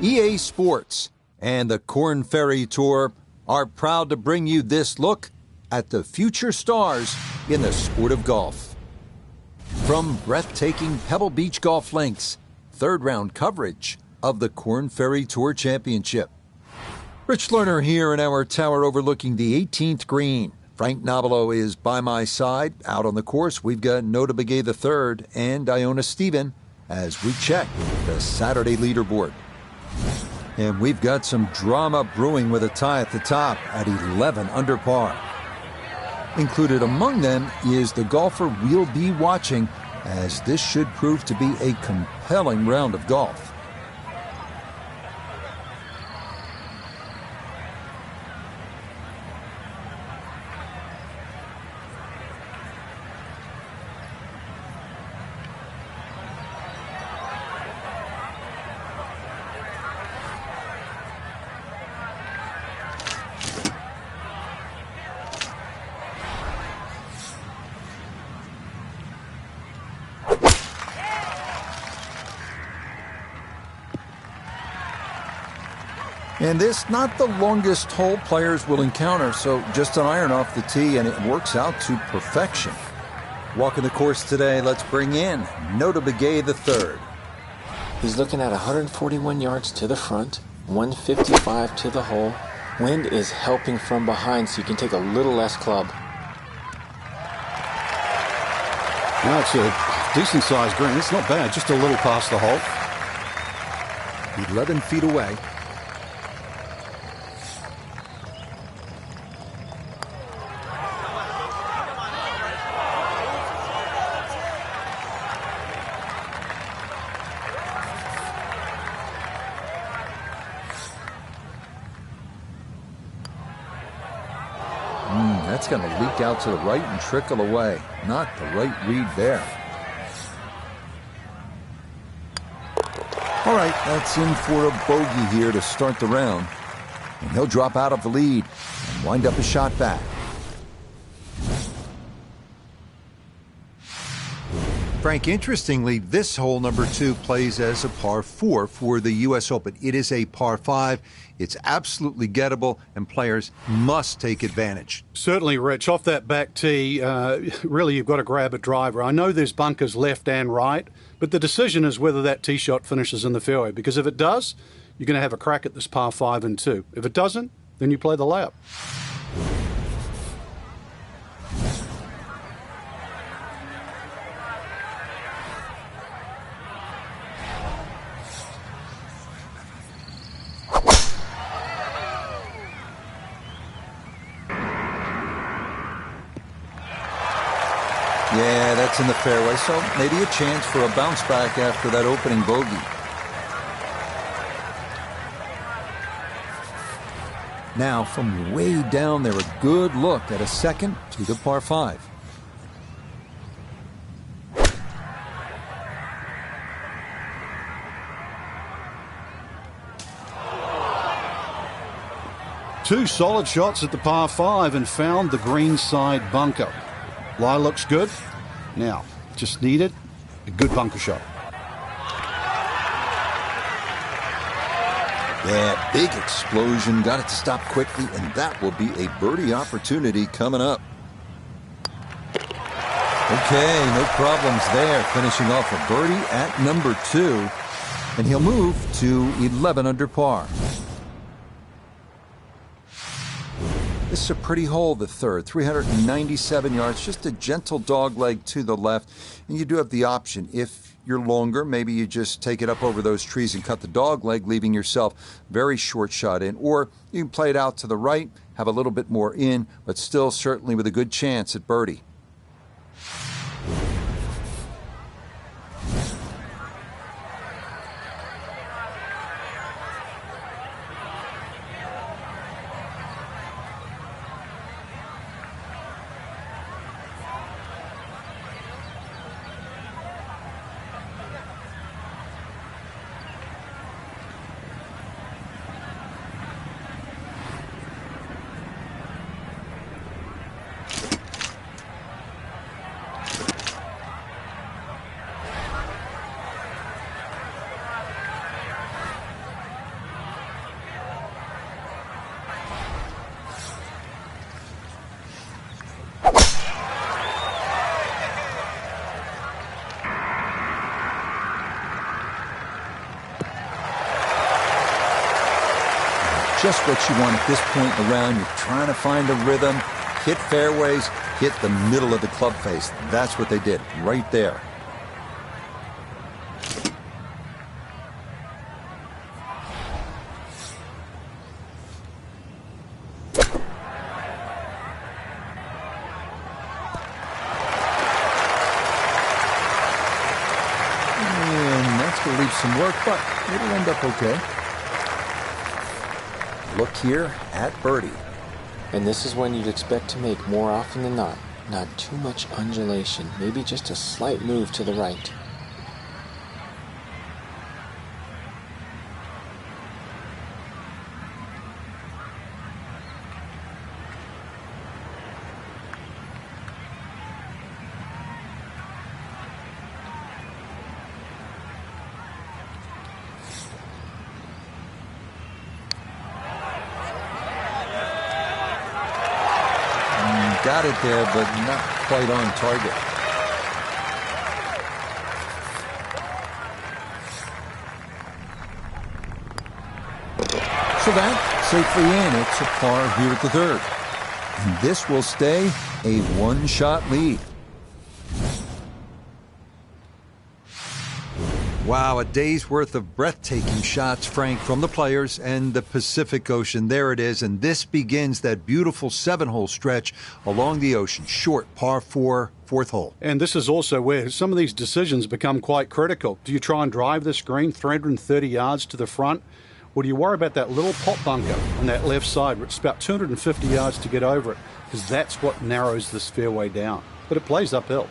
EA Sports and the Korn Ferry Tour are proud to bring you this look at the future stars in the sport of golf. From breathtaking Pebble Beach golf links, third-round coverage of the Korn Ferry Tour Championship. Rich Lerner here in our tower overlooking the 18th green. Frank Nobilo is by my side. Out on the course, we've got Nota Begay III and Iona Stephen as we check the Saturday leaderboard. And we've got some drama brewing with a tie at the top at 11 under par. Included among them is the golfer we'll be watching, as this should prove to be a compelling round of golf. And this, not the longest hole players will encounter, so just an iron off the tee, and it works out to perfection. Walking the course today, let's bring in Nota Begay III. He's looking at 141 yards to the front, 155 to the hole. Wind is helping from behind, so you can take a little less club. Well, it's a decent-sized green. It's not bad, just a little past the hole. 11 feet away. That's going to leak out to the right and trickle away. Not the right read there. All right, that's in for a bogey here to start the round. And he'll drop out of the lead and wind up a shot back. Frank, interestingly, this hole number 2 plays as a par 4 for the U.S. Open. It is a par 5. It's absolutely gettable, and players must take advantage. Certainly, Rich. Off that back tee, really you've got to grab a driver. I know there's bunkers left and right, but the decision is whether that tee shot finishes in the fairway, because if it does, you're going to have a crack at this par 5 and 2. If it doesn't, then you play the layup. Yeah, that's in the fairway, so maybe a chance for a bounce back after that opening bogey. Now, from way down there, a good look at a second to the par 5. Two solid shots at the par 5 and found the green side bunker. Lie looks good. Now, just needed a good bunker shot. Yeah, big explosion. Got it to stop quickly, and that will be a birdie opportunity coming up. Okay, no problems there. Finishing off a birdie at number 2. And he'll move to 11 under par. This is a pretty hole, the third, 397 yards, just a gentle dog leg to the left. And you do have the option, if you're longer, maybe you just take it up over those trees and cut the dog leg, leaving yourself very short shot in. Or you can play it out to the right, have a little bit more in, but still certainly with a good chance at birdie. just what you want at this point in the round. You're trying to find a rhythm, hit fairways, hit the middle of the club face. That's what they did right there. And that's going to leave some work, but it'll end up okay. Look here at birdie. And this is one you'd expect to make more often than not. Not too much undulation, maybe just a slight move to the right. Got it there, but not quite on target. So that safely in. It's a par here at the third. And this will stay a one-shot lead. Wow, a day's worth of breathtaking shots, Frank, from the players and the Pacific Ocean. There it is, and this begins that beautiful 7-hole stretch along the ocean. Short, par 4, fourth hole. And this is also where some of these decisions become quite critical. Do you try and drive this green 330 yards to the front? Or do you worry about that little pop bunker on that left side, which is about 250 yards to get over it? Because that's what narrows this fairway down. But it plays uphill.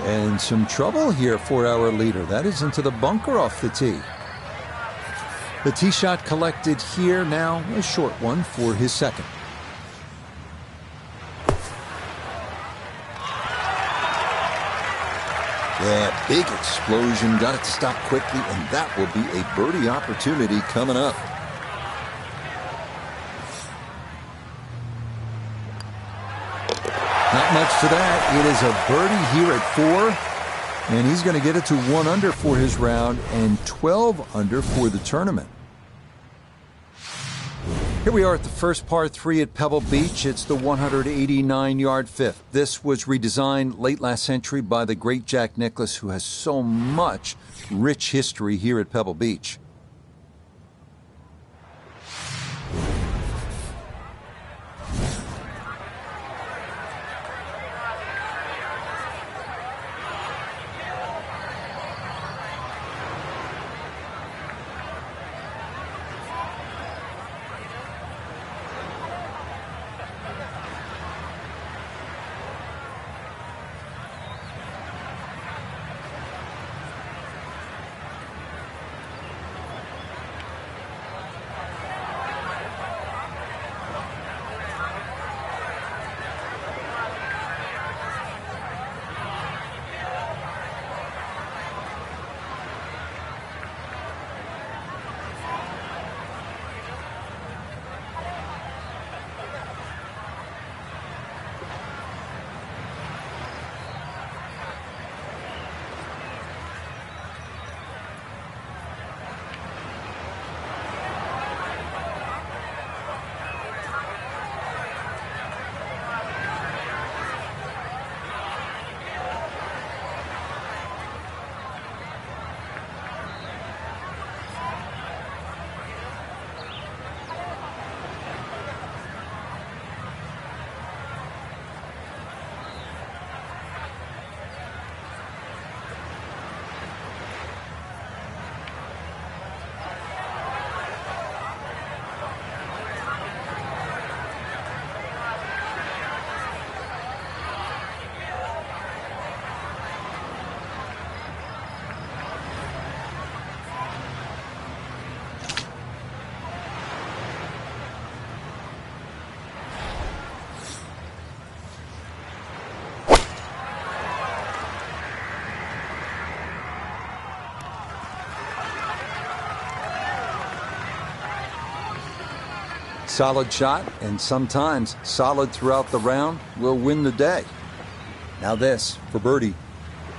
And some trouble here for our leader. That is into the bunker off the tee. The tee shot collected here, now a short one for his second. Yeah, big explosion. Got it to stop quickly, and that will be a birdie opportunity coming up. Not much to that. It is a birdie here at 4, and he's going to get it to 1 under for his round and 12 under for the tournament. Here we are at the first par 3 at Pebble Beach. It's the 189-yard fifth. This was redesigned late last century by the great Jack Nicklaus, who has so much rich history here at Pebble Beach. solid shot, and sometimes solid throughout the round, will win the day. Now this for birdie.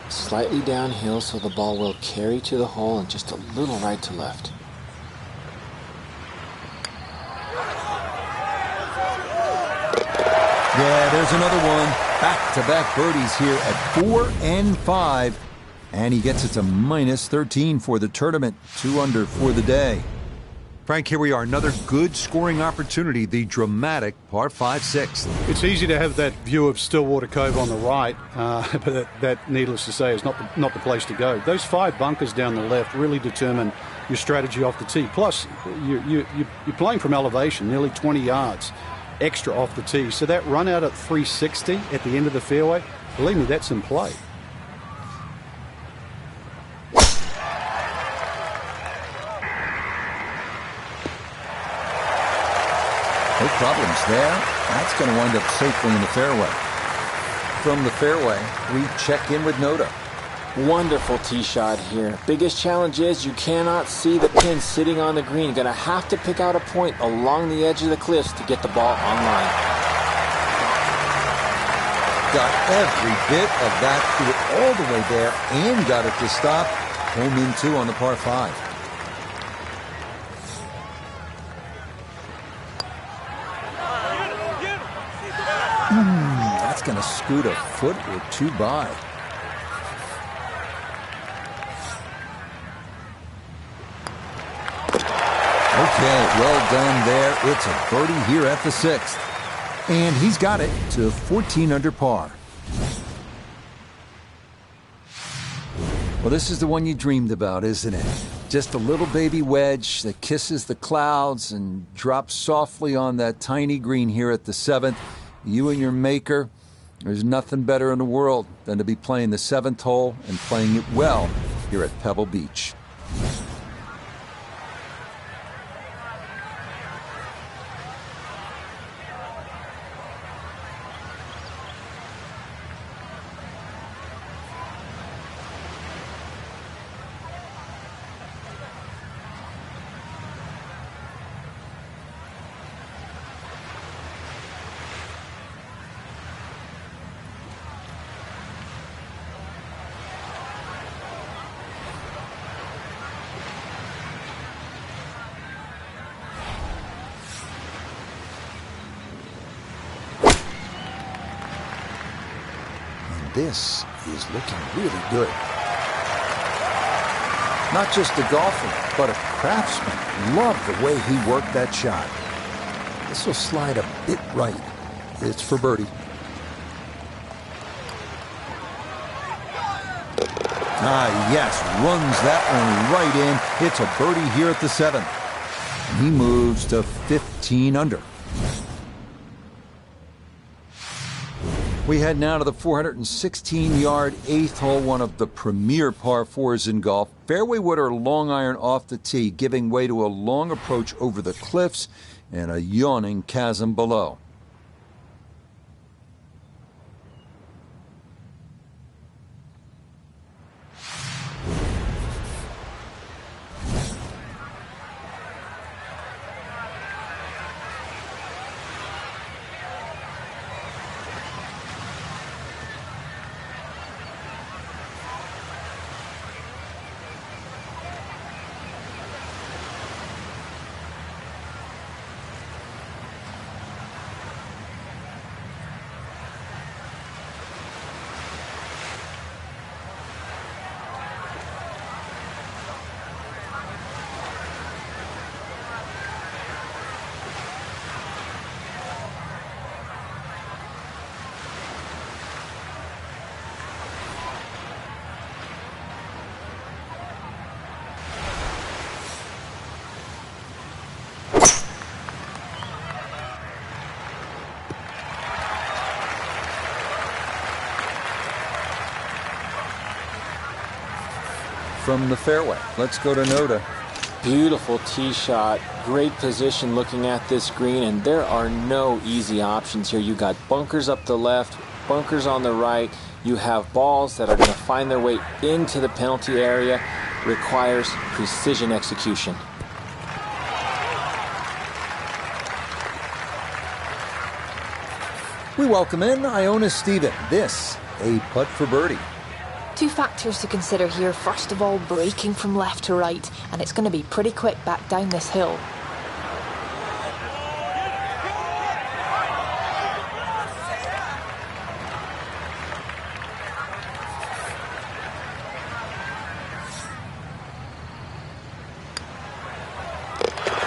Slightly downhill so the ball will carry to the hole and just a little right to left. Yeah, there's another one. Back-to-back birdies here at 4 and 5. And he gets it to minus 13 for the tournament. 2 under for the day. Frank, here we are. Another good scoring opportunity. The dramatic par 5 6. It's easy to have that view of Stillwater Cove on the right, but that, needless to say, is not the place to go. Those 5 bunkers down the left really determine your strategy off the tee. Plus, you're playing from elevation, nearly 20 yards extra off the tee. So that run out at 360 at the end of the fairway, believe me, that's in play. No problems there. That's going to wind up safely in the fairway. From the fairway, we check in with Noda. Wonderful tee shot here. Biggest challenge is you cannot see the pin sitting on the green. Gonna have to pick out a point along the edge of the cliffs to get the ball online. Got every bit of that, threw it all the way there, and got it to stop. Home in 2 on the par 5. That's going to scoot a foot or 2 by. Okay, well done there. It's a birdie here at the 6th. And he's got it to 14 under par. Well, this is the one you dreamed about, isn't it? Just a little baby wedge that kisses the clouds and drops softly on that tiny green here at the 7th. You and your maker, there's nothing better in the world than to be playing the 7th hole and playing it well here at Pebble Beach. This is looking really good. Not just a golfer, but a craftsman. Love the way he worked that shot. This will slide a bit right. It's for birdie. Yes, runs that one right in. It's a birdie here at the 7th. He moves to 15 under. We head now to the 416-yard 8th hole, one of the premier par 4s in golf. Fairway wood or long iron off the tee, giving way to a long approach over the cliffs and a yawning chasm below. From the fairway, let's go to Noda. Beautiful tee shot, great position looking at this green, and there are no easy options here. You got bunkers up the left, bunkers on the right. You have balls that are going to find their way into the penalty area. Requires precision execution. We welcome in Iona Stephen. This, a putt for birdie. Two factors to consider here. First of all, braking from left to right, and it's going to be pretty quick back down this hill.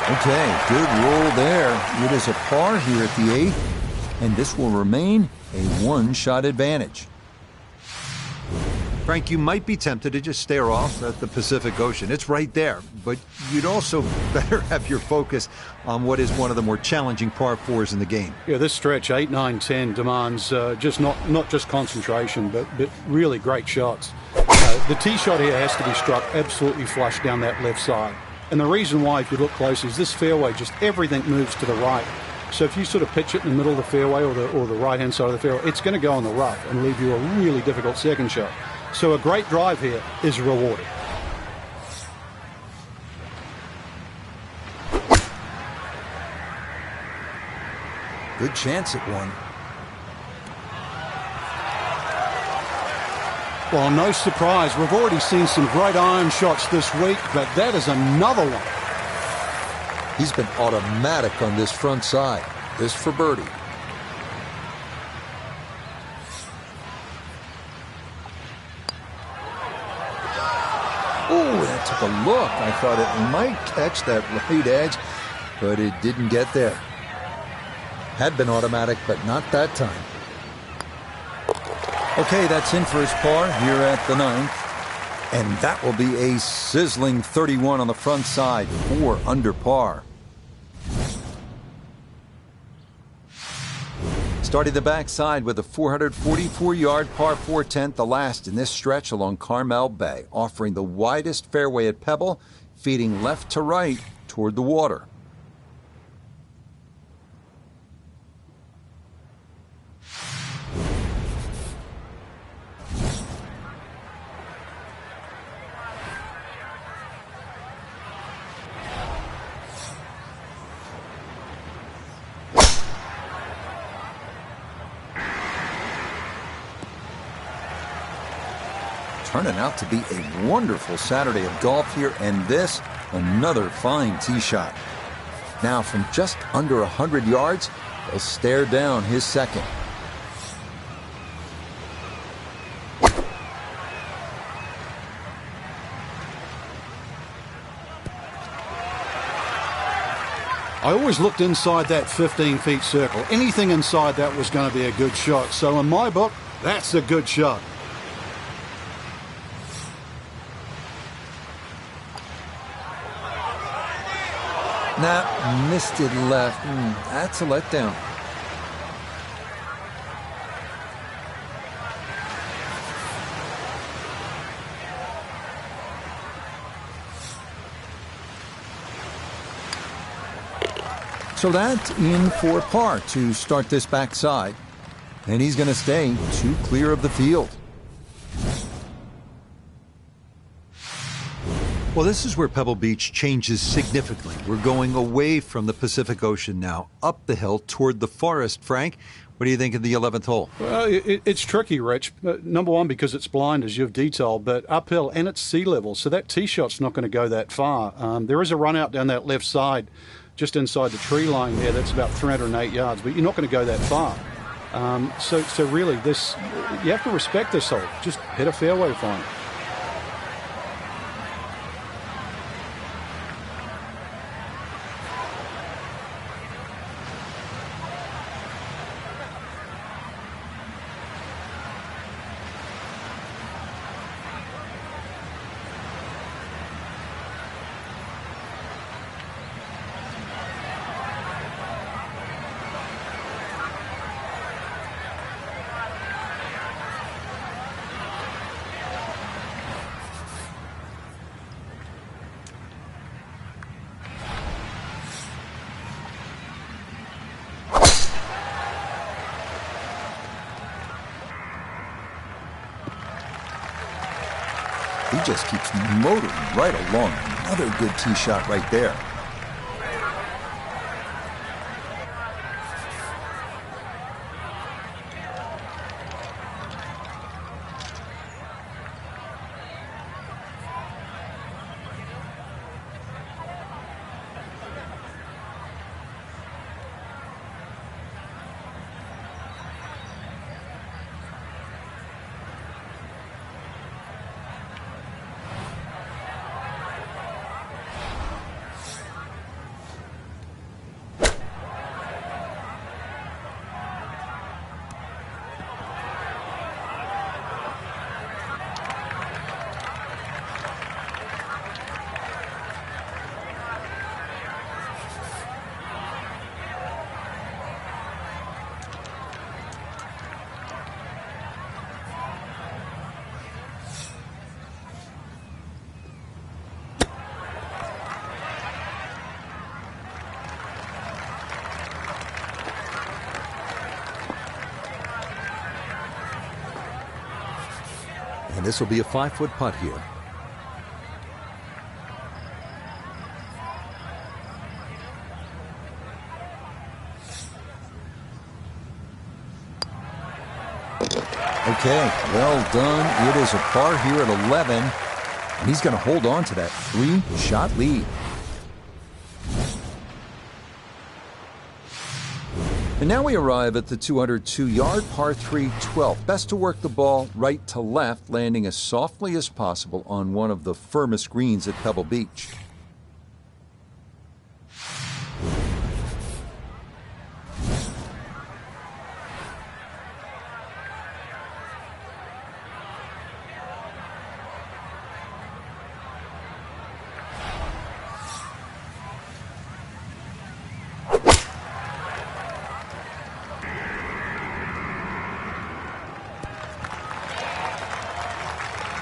Okay, good roll there. It is a par here at the 8th, and this will remain a one-shot advantage. Frank, you might be tempted to just stare off at the Pacific Ocean. It's right there, but you'd also better have your focus on what is one of the more challenging par 4s in the game. Yeah, this stretch, 8, 9, 10, demands just not just concentration, but really great shots. The tee shot here has to be struck absolutely flush down that left side. And the reason why, if you look closely, is this fairway, just everything moves to the right. So if you sort of pitch it in the middle of the fairway or the right-hand side of the fairway, it's going to go in the rough and leave you a really difficult second shot. So a great drive here is rewarded. Good chance at one. Well, no surprise. We've already seen some great iron shots this week, but that is another one. He's been automatic on this front side. This for birdie. Oh, that took a look. I thought it might catch that right edge, but it didn't get there. Had been automatic, but not that time. Okay, that's in for his par here at the 9th. And that will be a sizzling 31 on the front side, 4 under par. Starting the backside with a 444-yard par 4 10th, the last in this stretch along Carmel Bay, offering the widest fairway at Pebble, feeding left to right toward the water. Turning out to be a wonderful Saturday of golf here, and this, another fine tee shot. Now from just under 100 yards, he'll stare down his second. I always looked inside that 15-feet circle. Anything inside that was going to be a good shot. So in my book, that's a good shot. Nah, missed it left. That's a letdown. So that's in for par to start this backside. And he's going to stay 2 clear of the field. Well, this is where Pebble Beach changes significantly. We're going away from the Pacific Ocean now, up the hill toward the forest. Frank, what do you think of the 11th hole? Well, it's tricky, Rich. Number one, because it's blind, as you've detailed, but uphill and it's sea level, so that tee shot's not going to go that far. There is a run out down that left side, just inside the tree line there. That's about 308 yards, but you're not going to go that far. So really, you have to respect this hole. Just hit a fairway fine. He just keeps motoring right along. Another good tee shot right there. And this will be a 5-foot putt here. Okay, well done. It is a par here at 11. And he's going to hold on to that 3-shot lead. And now we arrive at the 202-yard par 3 12th. Best to work the ball right to left, landing as softly as possible on one of the firmest greens at Pebble Beach.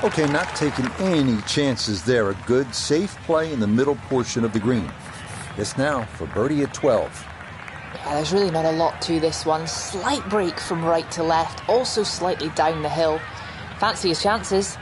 Okay, not taking any chances there. A good, safe play in the middle portion of the green. This now for birdie at 12. Yeah, there's really not a lot to this one. Slight break from right to left, also slightly down the hill. Fancy his chances.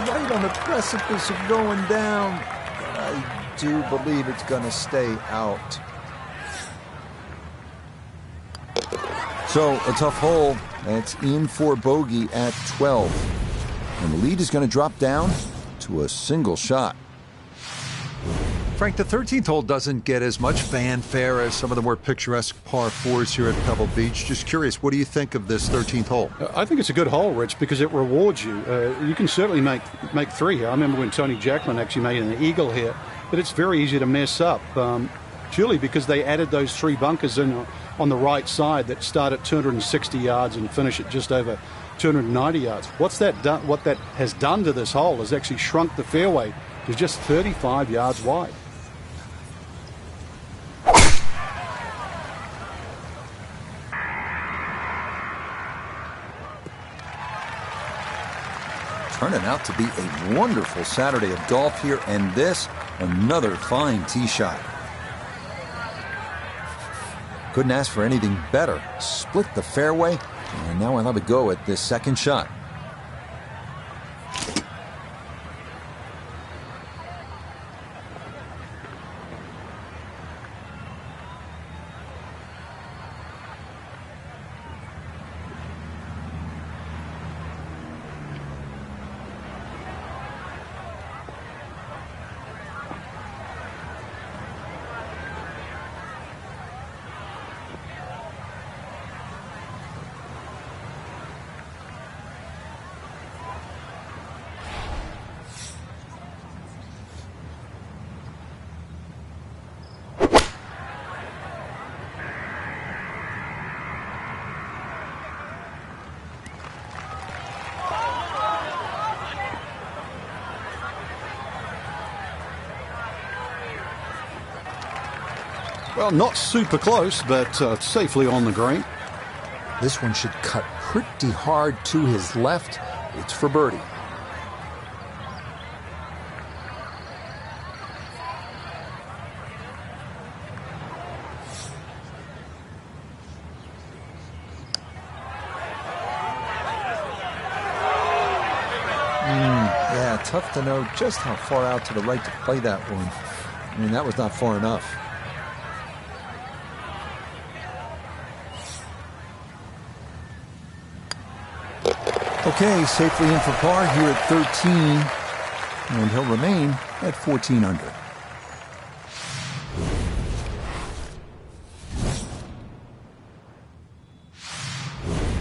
Right on the precipice of going down. I do believe it's going to stay out. So, a tough hole. That's in for bogey at 12. And the lead is going to drop down to a single shot. Frank, the 13th hole doesn't get as much fanfare as some of the more picturesque par 4s here at Pebble Beach. Just curious, what do you think of this 13th hole? I think it's a good hole, Rich, because it rewards you. You can certainly make three here. I remember when Tony Jacklin actually made an eagle here, but it's very easy to mess up, purely because they added those 3 bunkers in on the right side that start at 260 yards and finish at just over 290 yards. What that has done to this hole is actually shrunk the fairway to just 35 yards wide. Turning out to be a wonderful Saturday of golf here, and this, another fine tee shot. Couldn't ask for anything better. Split the fairway, and now I'll have a go at this second shot. Well, not super close, but safely on the green. This one should cut pretty hard to his left. It's for birdie. Yeah, tough to know just how far out to the right to play that one. I mean, that was not far enough. Okay, safely in for par here at 13, and he'll remain at 14 under.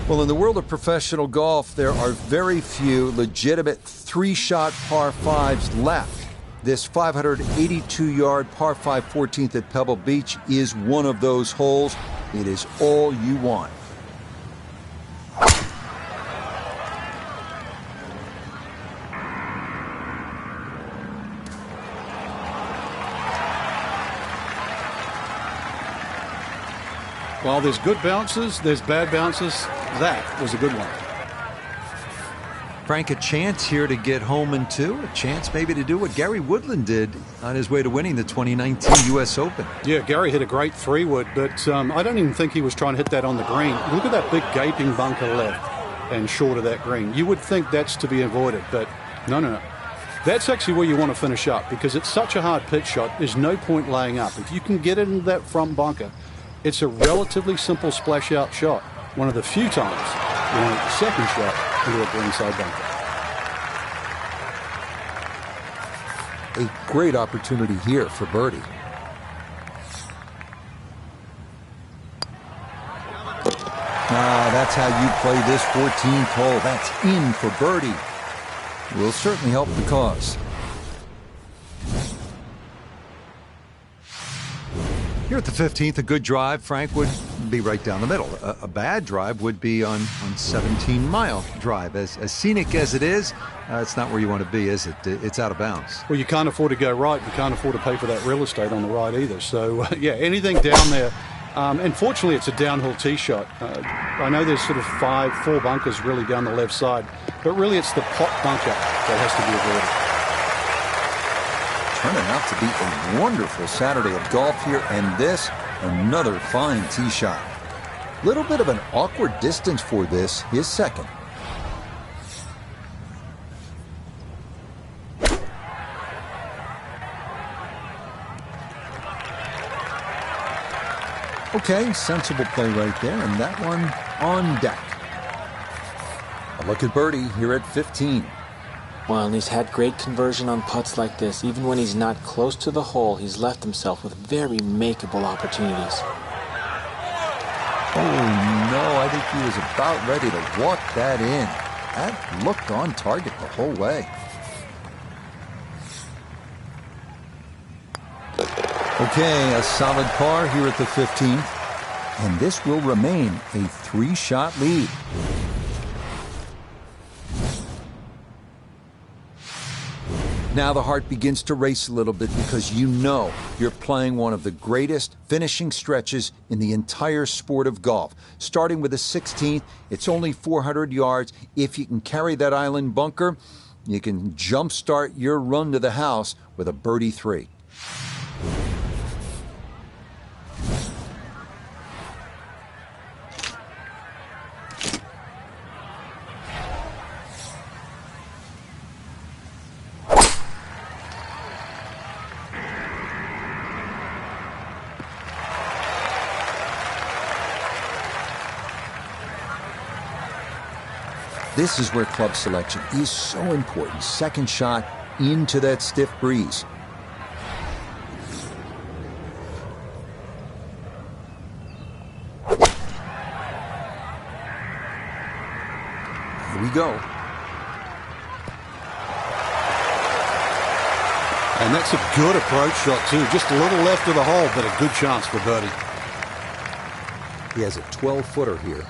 Well, in the world of professional golf, there are very few legitimate 3-shot par 5s left. This 582-yard par 5 14th at Pebble Beach is one of those holes. It is all you want. While there's good bounces, there's bad bounces. That was a good one. Frank, a chance here to get home in two, a chance maybe to do what Gary Woodland did on his way to winning the 2019 U.S. Open. Yeah, Gary hit a great 3-wood, but I don't even think he was trying to hit that on the green. Look at that big gaping bunker left and short of that green. You would think that's to be avoided, but no. That's actually where you want to finish up because it's such a hard pitch shot. There's no point laying up. If you can get it into that front bunker, it's a relatively simple splash out shot. One of the few times you want the second shot into a greenside bunker. A great opportunity here for birdie. That's how you play this 14th hole. That's in for birdie. Will certainly help the cause. Here at the 15th, a good drive, Frank, would be right down the middle. A bad drive would be on 17-mile drive. As scenic as it is, it's not where you want to be, is it? It's out of bounds. Well, you can't afford to go right. You can't afford to pay for that real estate on the right either. So, yeah, anything down there. And fortunately, it's a downhill tee shot. I know there's sort of 4 bunkers really down the left side, but really it's the pot bunker that has to be avoided. Turning out to be a wonderful Saturday of golf here, and this, another fine tee shot. Little bit of an awkward distance for this, his second. Okay, sensible play right there, and that one on deck. A look at birdie here at 15. Well, and he's had great conversion on putts like this. Even when he's not close to the hole, he's left himself with very makeable opportunities. Oh, no, I think he was about ready to walk that in. That looked on target the whole way. Okay, a solid par here at the 15th, and this will remain a 3-shot lead. Now the heart begins to race a little bit because you know you're playing one of the greatest finishing stretches in the entire sport of golf. Starting with the 16th, it's only 400 yards. If you can carry that island bunker, you can jumpstart your run to the house with a birdie 3. This is where club selection is so important. Second shot into that stiff breeze. Here we go. And that's a good approach shot too. Just a little left of the hole, but a good chance for birdie. He has a 12-footer here.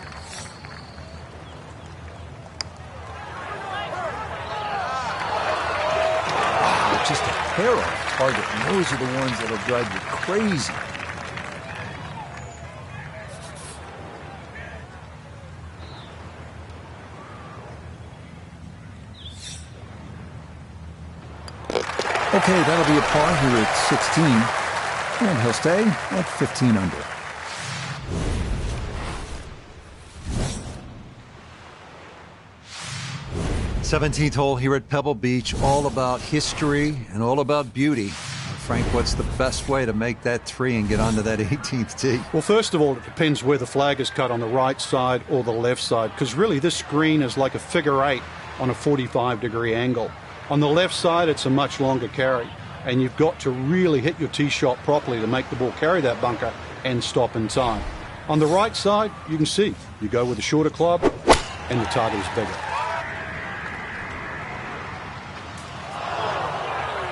Just a hair off target, and those are the ones that'll drive you crazy. Okay, that'll be a par here at 16, and he'll stay at 15 under. th hole here at Pebble Beach, all about history and all about beauty. Frank, what's the best way to make that 3 and get onto that 18th tee? Well, first of all, it depends where the flag is cut, on the right side or the left side, because really this green is like a figure 8 on a 45-degree angle. On the left side, it's a much longer carry, and you've got to really hit your tee shot properly to make the ball carry that bunker and stop in time. On the right side, you can see, you go with a shorter club and the target is bigger.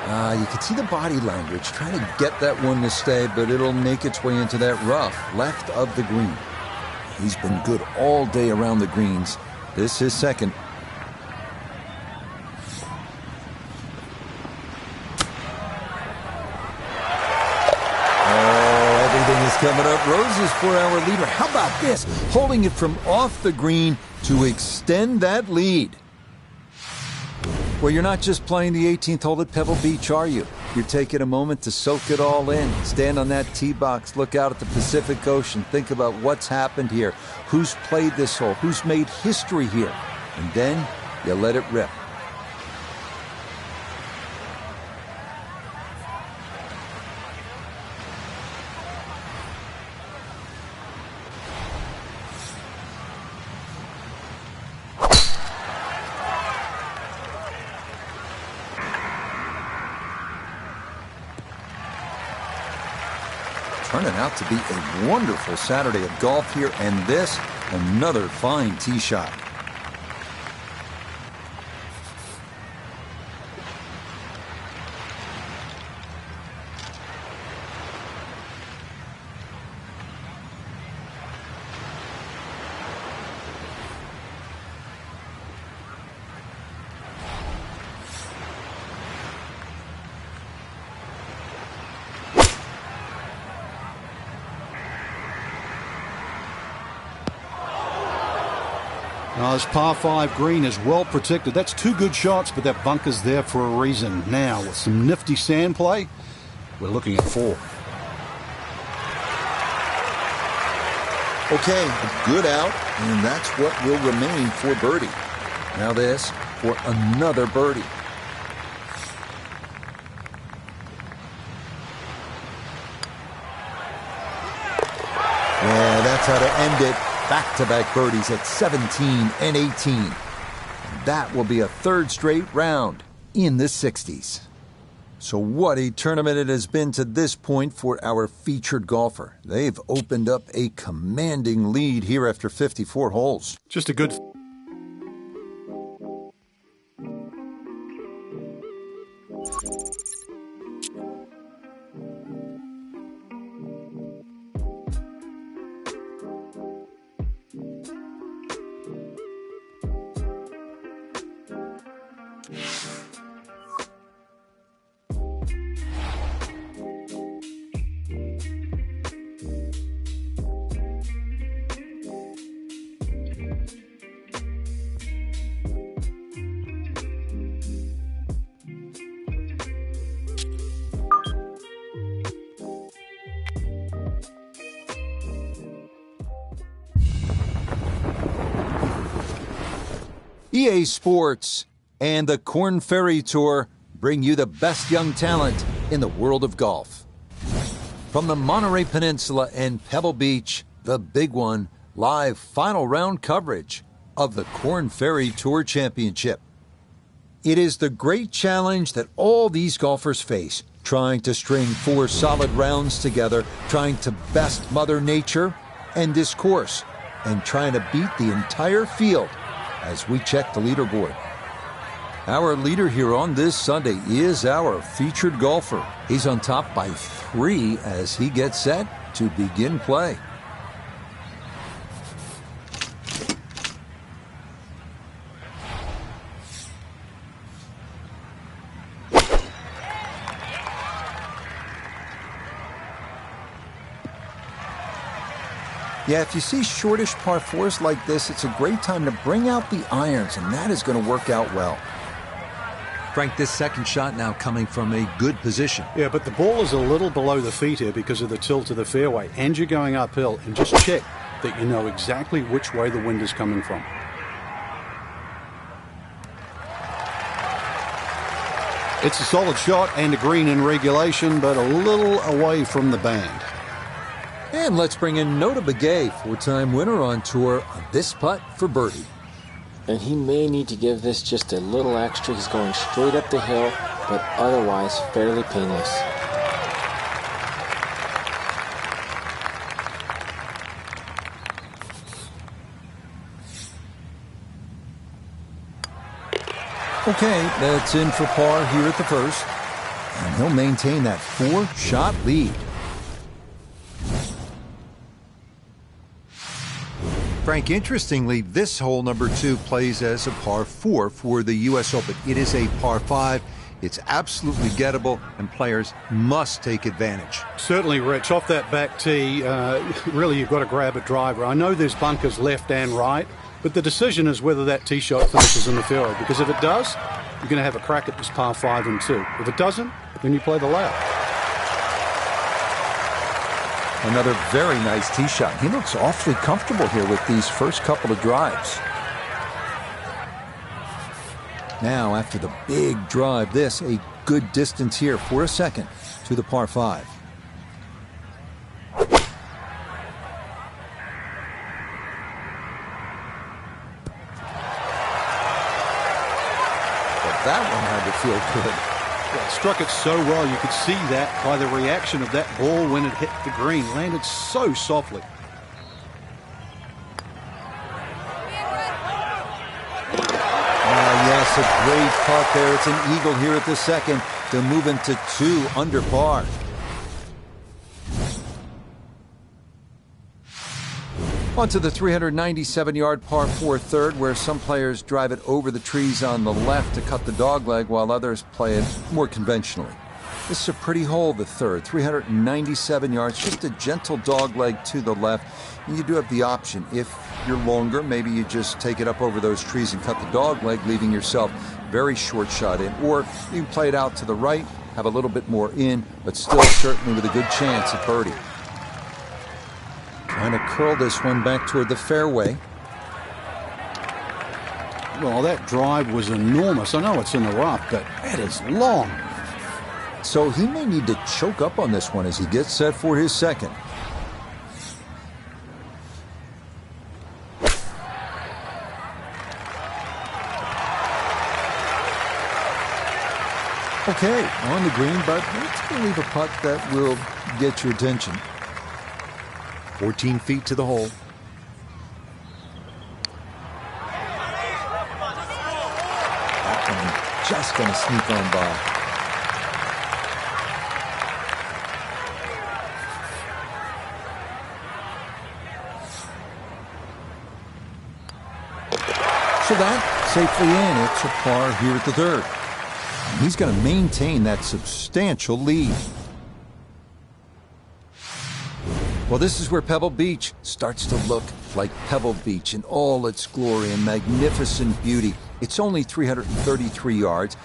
You can see the body language trying to get that one to stay, but it'll make its way into that rough left of the green. He's been good all day around the greens. This is second. Oh, everything is coming up roses for our leader. How about this? Holding it from off the green to extend that lead. Well, you're not just playing the 18th hole at Pebble Beach, are you? You're taking a moment to soak it all in. Stand on that tee box, look out at the Pacific Ocean, think about what's happened here, who's played this hole, who's made history here, and then you let it rip. Turning out to be a wonderful Saturday of golf here, and this, another fine tee shot. Now, this par 5 green is well protected. That's two good shots, but that bunker's there for a reason. Now, with some nifty sand play, we're looking at 4. Okay, a good out, and that's what will remain for birdie. Now this for another birdie. Yeah, that's how to end it. Back-to-back birdies at 17 and 18. That will be a third straight round in the 60s. So what a tournament it has been to this point for our featured golfer. They've opened up a commanding lead here after 54 holes. Just a good... EA Sports and the Korn Ferry Tour bring you the best young talent in the world of golf. From the Monterey Peninsula and Pebble Beach, the big one, live final round coverage of the Korn Ferry Tour Championship. It is the great challenge that all these golfers face, trying to string 4 solid rounds together, trying to best Mother Nature and this course, and trying to beat the entire field as we check the leaderboard. Our leader here on this Sunday is our featured golfer. He's on top by 3 as he gets set to begin play. Yeah, if you see shortish par 4s like this, it's a great time to bring out the irons, and that is going to work out well. Frank, this second shot now coming from a good position. Yeah, but the ball is a little below the feet here because of the tilt of the fairway, and you're going uphill, and just check that you know exactly which way the wind is coming from. It's a solid shot and a green in regulation, but a little away from the band. And let's bring in Nota Begay, 4-time winner on tour, on this putt for birdie. And he may need to give this just a little extra. He's going straight up the hill, but otherwise fairly painless. Okay, that's in for par here at the first. And he'll maintain that 4-shot lead. Frank, interestingly, this hole number 2 plays as a par 4 for the U.S. Open. It is a par 5. It's absolutely gettable, and players must take advantage. Certainly, Rich. Off that back tee, really you've got to grab a driver. I know there's bunkers left and right, but the decision is whether that tee shot finishes in the fairway. Because if it does, you're going to have a crack at this par 5 and 2. If it doesn't, then you play the layup. Another very nice tee shot. He looks awfully comfortable here with these first couple of drives. Now, after the big drive, this a good distance here for a second to the par 5. But that one had to feel good. Well, it struck it so well, you could see that by the reaction of that ball when it hit the green. Landed so softly. Yes, a great putt there. It's an eagle here at the second to move him to 2 under par. On to the 397-yard par 4 third, where some players drive it over the trees on the left to cut the dogleg, while others play it more conventionally. This is a pretty hole, the third, 397 yards, just a gentle dogleg to the left. And you do have the option, if you're longer, maybe you just take it up over those trees and cut the dogleg, leaving yourself very short shot in. Or you can play it out to the right, have a little bit more in, but still certainly with a good chance at birdie. Trying to curl this one back toward the fairway. Well, that drive was enormous. I know it's in the rough, but that is long. So he may need to choke up on this one as he gets set for his second. Okay, on the green, but it's going to leave a putt that will get your attention. 14 feet to the hole. That one just going to sneak on by. So that safely in. It's a par here at the third. And he's going to maintain that substantial lead. Well, this is where Pebble Beach starts to look like Pebble Beach in all its glory and magnificent beauty. It's only 333 yards.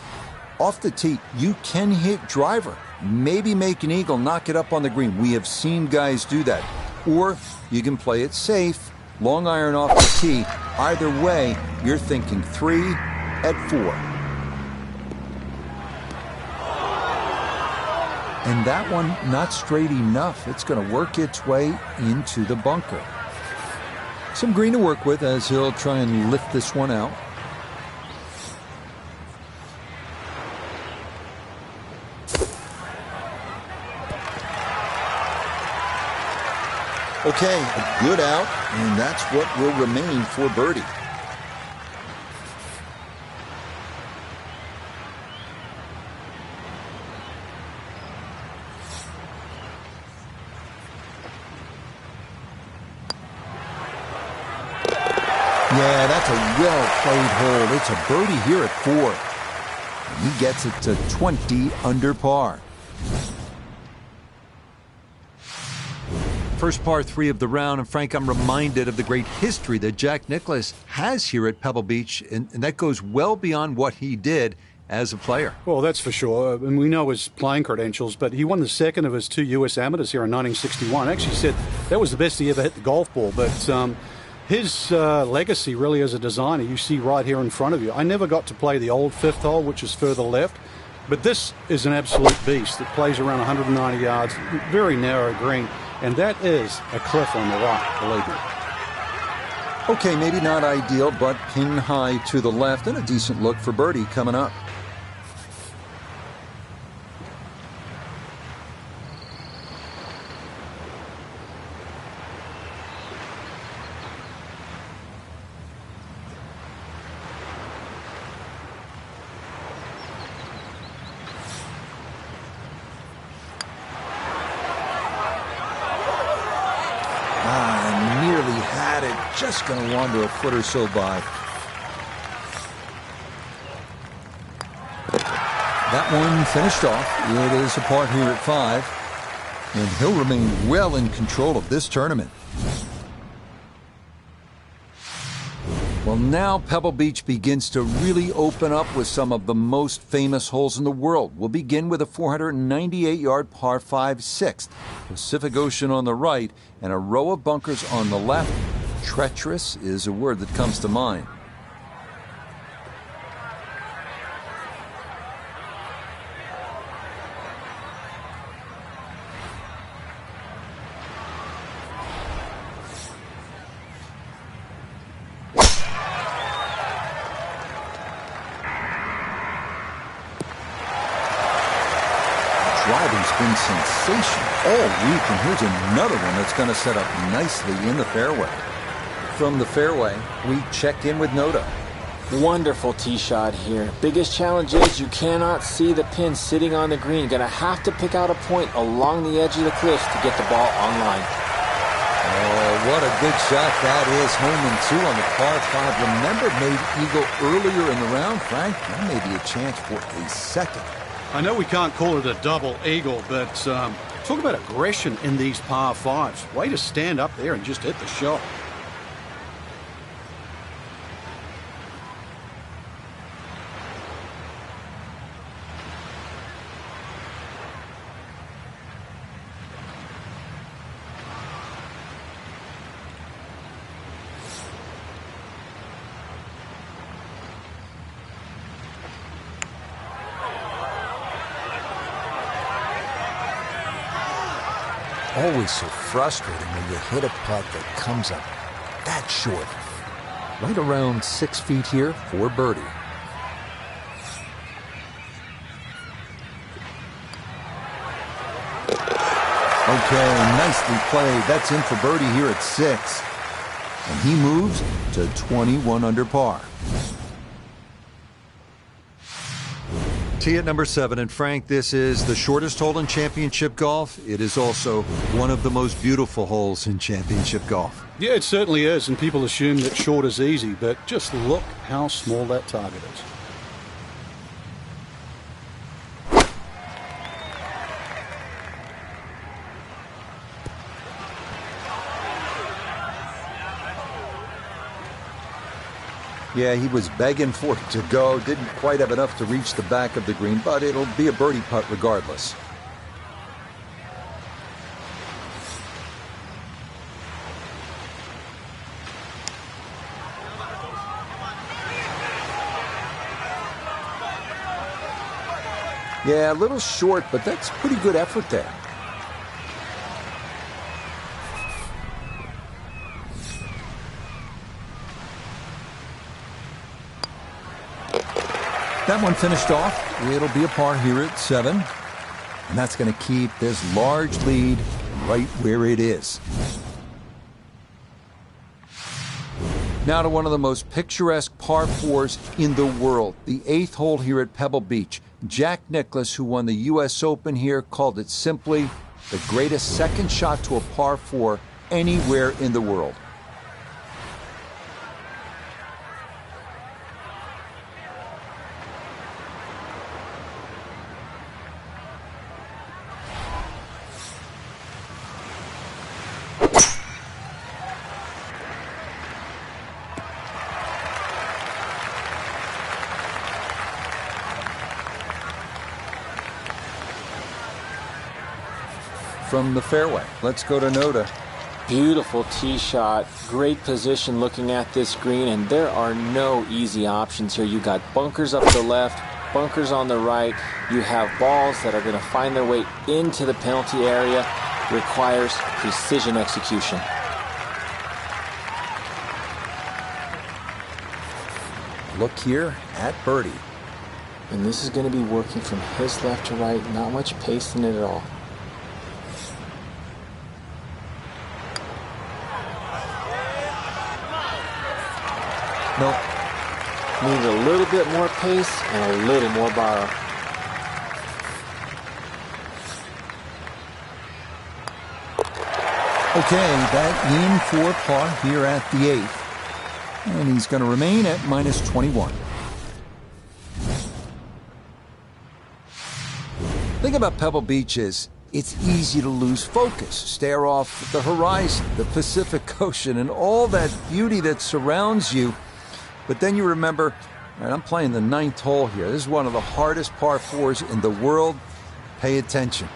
Off the tee, you can hit driver. Maybe make an eagle, knock it up on the green. We have seen guys do that. Or you can play it safe, long iron off the tee. Either way, you're thinking 3 at 4. And that one, not straight enough. It's going to work its way into the bunker. Some green to work with as he'll try and lift this one out. Okay, a good out, and that's what will remain for birdie. Yeah, that's a well-played hole. It's a birdie here at 4. And he gets it to 20 under par. First par 3 of the round, and Frank, I'm reminded of the great history that Jack Nicklaus has here at Pebble Beach, and that goes well beyond what he did as a player. Well, that's for sure. And we know his playing credentials, but he won the second of his 2 U.S. amateurs here in 1961. Actually said that was the best he ever hit the golf ball, but his legacy really as a designer, you see right here in front of you. I never got to play the old 5th hole, which is further left, but this is an absolute beast. It plays around 190 yards, very narrow green, and that is a cliff on the right, believe me. Okay, maybe not ideal, but pin high to the left and a decent look for birdie coming up. just going to wander a foot or so by. That one finished off. It is a par here at 5, and he'll remain well in control of this tournament. Well, now Pebble Beach begins to really open up with some of the most famous holes in the world. We'll begin with a 498-yard par 5 sixth. Pacific Ocean on the right and a row of bunkers on the left. Treacherous is a word that comes to mind. Driving's been sensational all week, and here's another one that's going to set up nicely in the fairway. From the fairway, we check in with Noda. Wonderful tee shot here. Biggest challenge is you cannot see the pin sitting on the green. Gonna have to pick out a point along the edge of the cliffs to get the ball online. Oh, what a good shot that is. Home and 2 on the par 5. Remember, made eagle earlier in the round, Frank? That may be a chance for a second. I know we can't call it a double eagle, but talk about aggression in these par 5s. Way to stand up there and just hit the shot. Always so frustrating when you hit a putt that comes up that short. Right around 6 feet here for birdie. Okay, nicely played. That's in for birdie here at 6. And he moves to 21 under par. Tee at number 7, and Frank, this is the shortest hole in championship golf. It is also one of the most beautiful holes in championship golf. Yeah, it certainly is, and people assume that short is easy, but just look how small that target is. Yeah, he was begging for it to go. Didn't quite have enough to reach the back of the green, but it'll be a birdie putt regardless. Yeah, a little short, but that's pretty good effort there. That one finished off. It'll be a par here at 7. And that's going to keep this large lead right where it is. Now to one of the most picturesque par 4s in the world. The 8th hole here at Pebble Beach. Jack Nicklaus, who won the U.S. Open here, called it simply the greatest second shot to a par 4 anywhere in the world. From the fairway, let's go to Noda. Beautiful tee shot, great position looking at this green, and there are no easy options here. You got bunkers up the left, bunkers on the right. You have balls that are going to find their way into the penalty area. Requires precision execution. Look here at birdie. And this is going to be working from his left to right, not much pace in it at all. Nope. Need a little bit more pace and a little more borrow. Okay, that in for par here at the 8th. And he's going to remain at minus 21. The thing about Pebble Beach is it's easy to lose focus, stare off at the horizon, the Pacific Ocean, and all that beauty that surrounds you. But then you remember, all right, I'm playing the 9th hole here. This is one of the hardest par 4s in the world. Pay attention.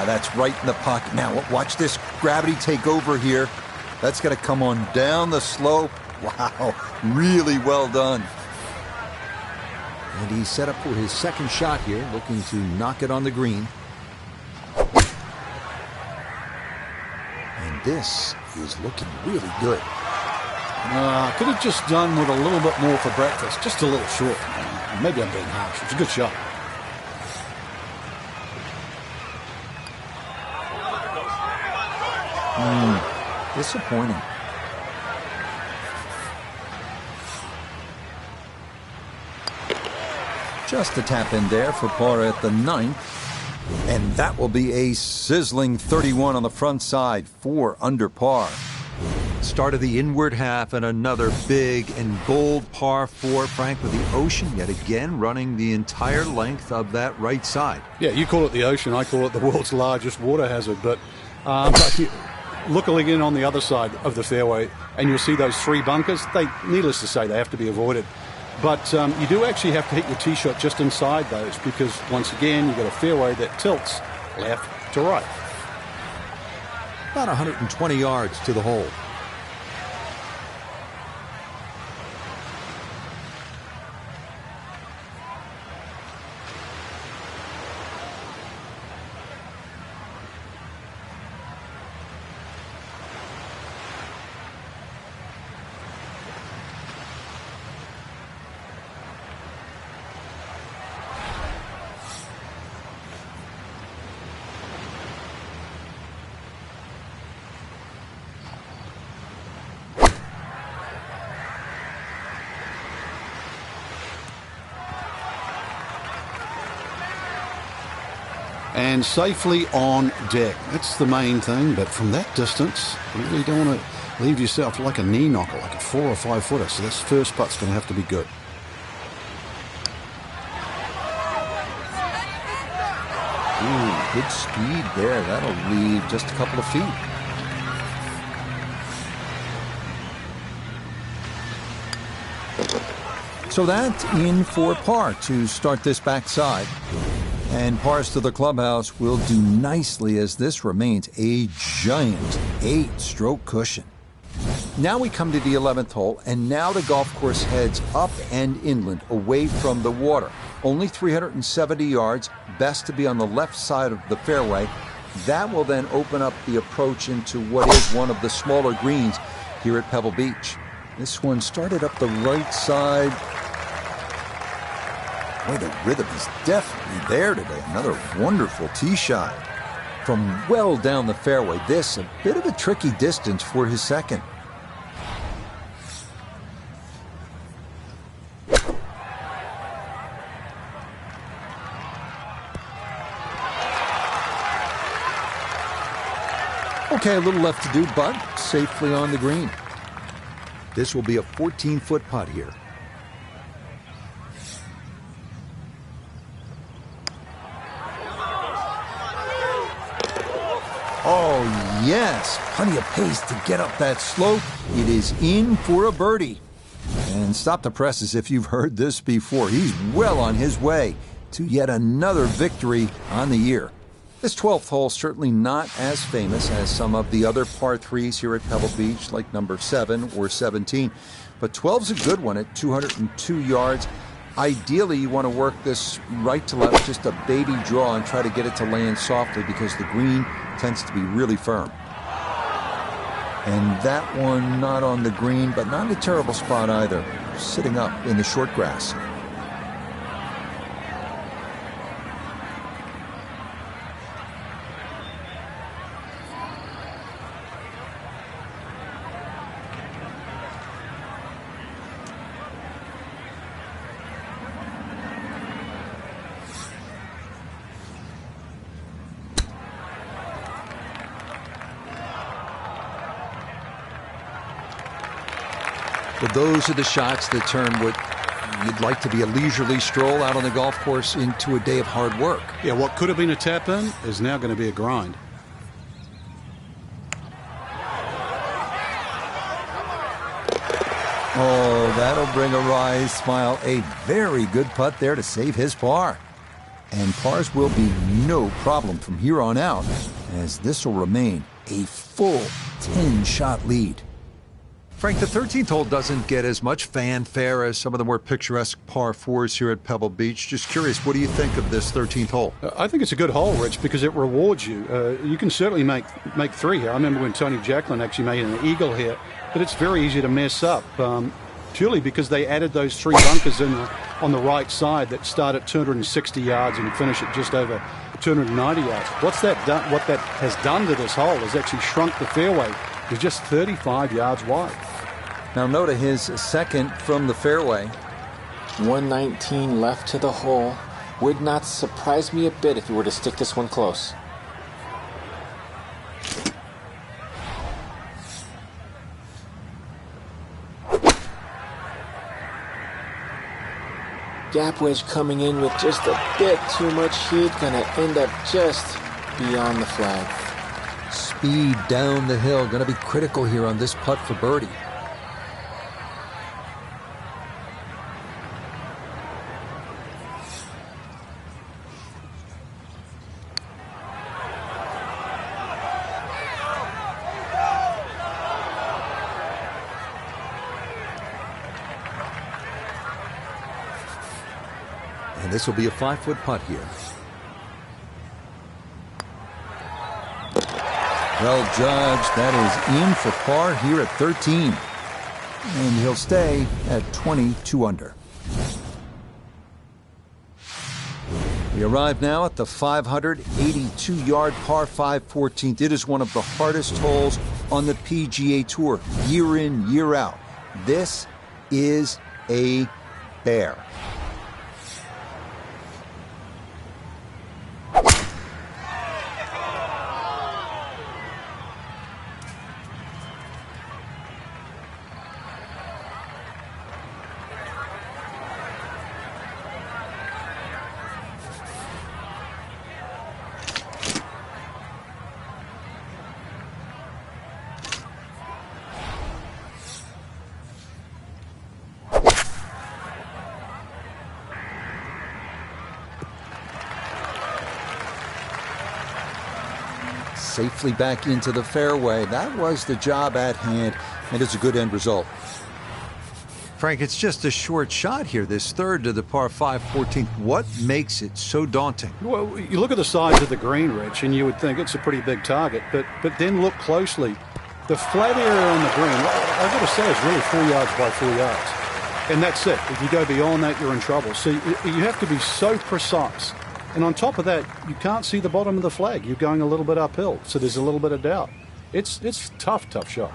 That's right in the pocket. Now, watch this gravity take over here. That's going to come on down the slope. Wow, really well done. And he's set up for his second shot here, looking to knock it on the green. And this is looking really good. Could have just done with a little bit more for breakfast. Just a little short. Maybe I'm being harsh. It's a good shot. Disappointing. Just a tap in there for par at the 9th. And that will be a sizzling 31 on the front side, 4 under par. Start of the inward half and another big and bold par 4, Frank, with the ocean yet again running the entire length of that right side. Yeah, you call it the ocean, I call it the world's largest water hazard. But look again on the other side of the fairway, and you'll see those 3 bunkers. Needless to say, they have to be avoided. But you do actually have to hit your tee shot just inside those, because once again, you've got a fairway that tilts left to right. About 120 yards to the hole. And safely on deck. That's the main thing, but from that distance, you really don't want to leave yourself like a knee knocker, like a 4 or 5 footer. So this first putt's going to have to be good. Ooh, good speed there. That'll leave just a couple of feet. So that's in for par to start this backside. And pars to the clubhouse will do nicely as this remains a giant 8-stroke cushion. Now we come to the 11th hole, and now the golf course heads up and inland, away from the water. Only 370 yards, best to be on the left side of the fairway. That will then open up the approach into what is one of the smaller greens here at Pebble Beach. This one started up the right side. Boy, the rhythm is definitely there today. Another wonderful tee shot from well down the fairway. This a bit of a tricky distance for his second. Okay, a little left to do, but safely on the green. This will be a 14-foot putt here. Oh, yes. Plenty of pace to get up that slope. It is in for a birdie. And stop the presses if you've heard this before. He's well on his way to yet another victory on the year. This 12th hole certainly not as famous as some of the other par 3s here at Pebble Beach, like number 7 or 17. But 12's a good one at 202 yards. Ideally, you want to work this right to left, just a baby draw, and try to get it to land softly because the green tends to be really firm. And that one not on the green, but not in a terrible spot either, sitting up in the short grass. Well, those are the shots that turn what you'd like to be a leisurely stroll out on the golf course into a day of hard work. Yeah, what could have been a tap-in is now going to be a grind. Oh, that'll bring a wry smile. A very good putt there to save his par. And pars will be no problem from here on out, as this will remain a full 10-shot lead. Frank, the 13th hole doesn't get as much fanfare as some of the more picturesque par 4s here at Pebble Beach. Just curious, what do you think of this 13th hole? I think it's a good hole, Rich, because it rewards you. You can certainly make three here. I remember when Tony Jacklin actually made an eagle here, but it's very easy to mess up, purely because they added those three bunkers in on the right side that start at 260 yards and finish at just over 290 yards. What that has done to this hole is actually shrunk the fairway to just 35 yards wide. Now note his second from the fairway. 119 left to the hole. Would not surprise me a bit if he were to stick this one close. Gap wedge coming in with just a bit too much heat. Gonna end up just beyond the flag. Speed down the hill. Gonna be critical here on this putt for birdie. And this will be a 5-foot putt here. Well judged. That is in for par here at 13. And he'll stay at 22 under. We arrive now at the 582-yard par 5 14th. It is one of the hardest holes on the PGA Tour, year in, year out. This is a bear. Safely back into the fairway. That was the job at hand, and it's a good end result. Frank, it's just a short shot here, this third to the par 5 14th. What makes it so daunting? Well, you look at the size of the green, Rich, and you would think it's a pretty big target, but then look closely. The flat area on the green, I've got to say, is really 4 yards by 4 yards. And that's it. If you go beyond that, you're in trouble. So you have to be so precise. And on top of that, you can't see the bottom of the flag. You're going a little bit uphill, so there's a little bit of doubt. It's tough shot.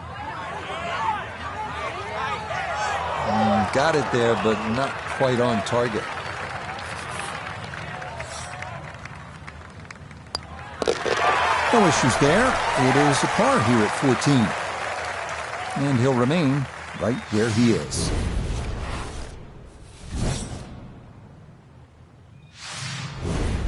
Got it there, but not quite on target. No issues there. It is a par here at 14. And he'll remain right where he is.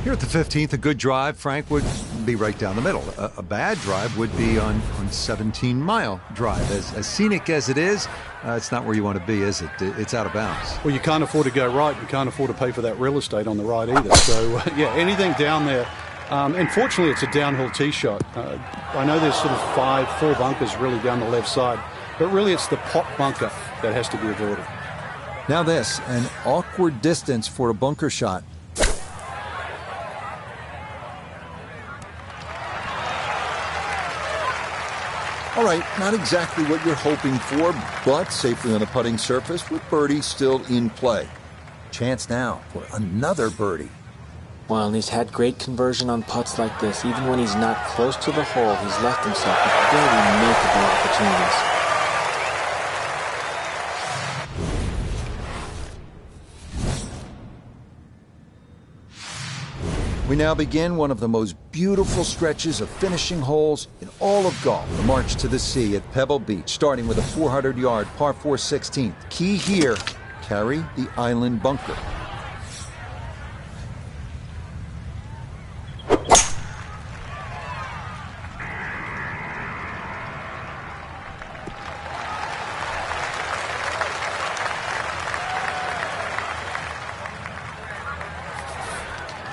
Here at the 15th, a good drive, Frank, would be right down the middle. A bad drive would be on 17-mile drive. As scenic as it is, it's not where you want to be, is it? It's out of bounds. Well, you can't afford to go right. You can't afford to pay for that real estate on the right either. So, yeah, anything down there. Unfortunately, it's a downhill tee shot. I know there's sort of 4 bunkers really down the left side, but really it's the pot bunker that has to be avoided. Now this, an awkward distance for a bunker shot. All right, not exactly what you're hoping for, but safely on a putting surface with birdie still in play. Chance now for another birdie. Well, and he's had great conversion on putts like this. Even when he's not close to the hole, he's left himself with very makeable opportunities. We now begin one of the most beautiful stretches of finishing holes in all of golf. The march to the sea at Pebble Beach, starting with a 400-yard par 4 16th. Key here, carry the island bunker.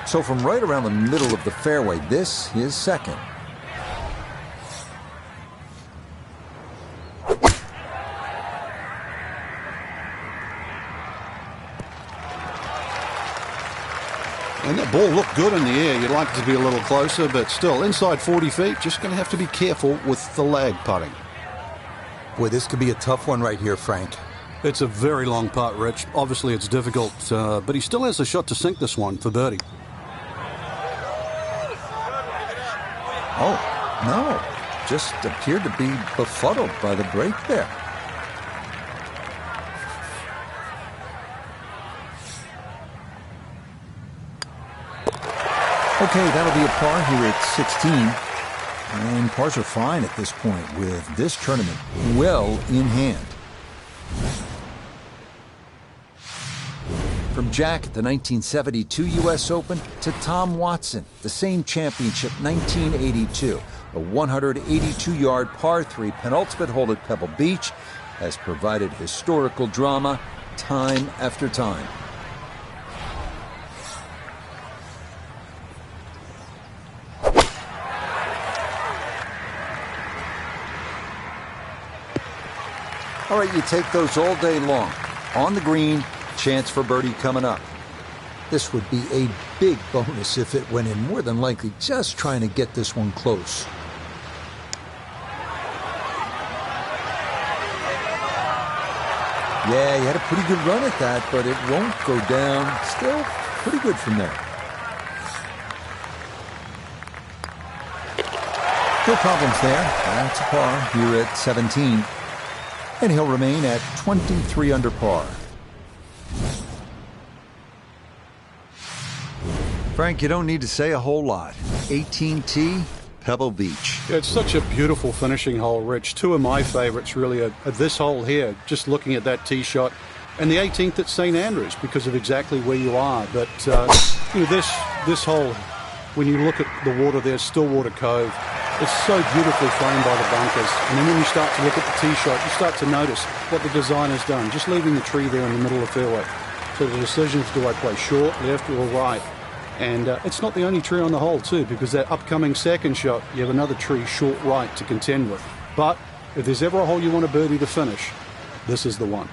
So from right around the middle of the fairway, this is second. And that ball looked good in the air. You'd like it to be a little closer, but still, inside 40 feet, just going to have to be careful with the lag putting. Boy, this could be a tough one right here, Frank. It's a very long putt, Rich. Obviously, it's difficult, but he still has a shot to sink this one for birdie. Oh, no. Just appeared to be befuddled by the break there. Okay, that'll be a par here at 16. And pars are fine at this point with this tournament well in hand. From Jack at the 1972 U.S. Open to Tom Watson, the same championship, 1982. A 182-yard par 3 penultimate hole at Pebble Beach has provided historical drama time after time. All right, you take those all day long. On the green, chance for birdie coming up. This would be a big bonus if it went in, more than likely just trying to get this one close. Yeah, he had a pretty good run at that, but it won't go down. Still pretty good from there. No problems there. That's a par here at 17. And he'll remain at 23 under par. Frank, you don't need to say a whole lot. 18T, Pebble Beach. It's such a beautiful finishing hole, Rich. Two of my favorites really are this hole here, just looking at that tee shot, and the 18th at St. Andrews because of exactly where you are. But this hole, when you look at the water there, Stillwater Cove, it's so beautifully framed by the bunkers. And then when you start to look at the tee shot, you start to notice what the designer's done, just leaving the tree there in the middle of the fairway. So the decision is, do I play short, left, or right? And it's not the only tree on the hole, too, because that upcoming second shot, you have another tree short right to contend with. But if there's ever a hole you want a birdie to finish, this is the one.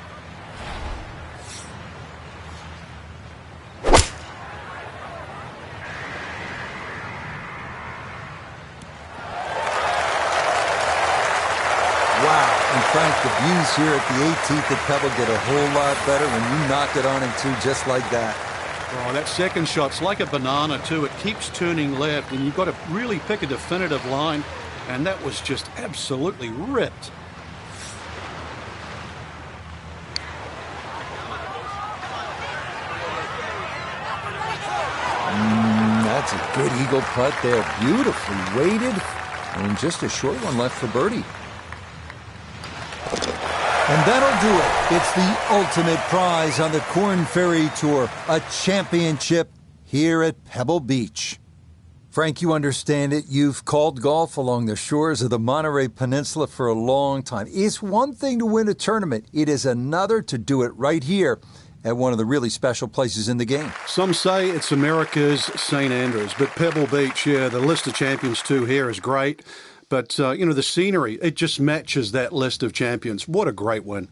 Wow. And Frank, the views here at the 18th at Pebble get a whole lot better when you knock it on into just like that. Oh, that second shot's like a banana, too. It keeps turning left, and you've got to really pick a definitive line, and that was just absolutely ripped. That's a good eagle putt there. Beautifully weighted, and just a short one left for birdie. And that'll do it. It's the ultimate prize on the Korn Ferry Tour, a championship here at Pebble Beach. Frank, you understand it. You've called golf along the shores of the Monterey Peninsula for a long time. It's one thing to win a tournament. It is another to do it right here at one of the really special places in the game. Some say it's America's St. Andrews, but Pebble Beach, yeah, the list of champions too here is great. But, the scenery, it just matches that list of champions. What a great win.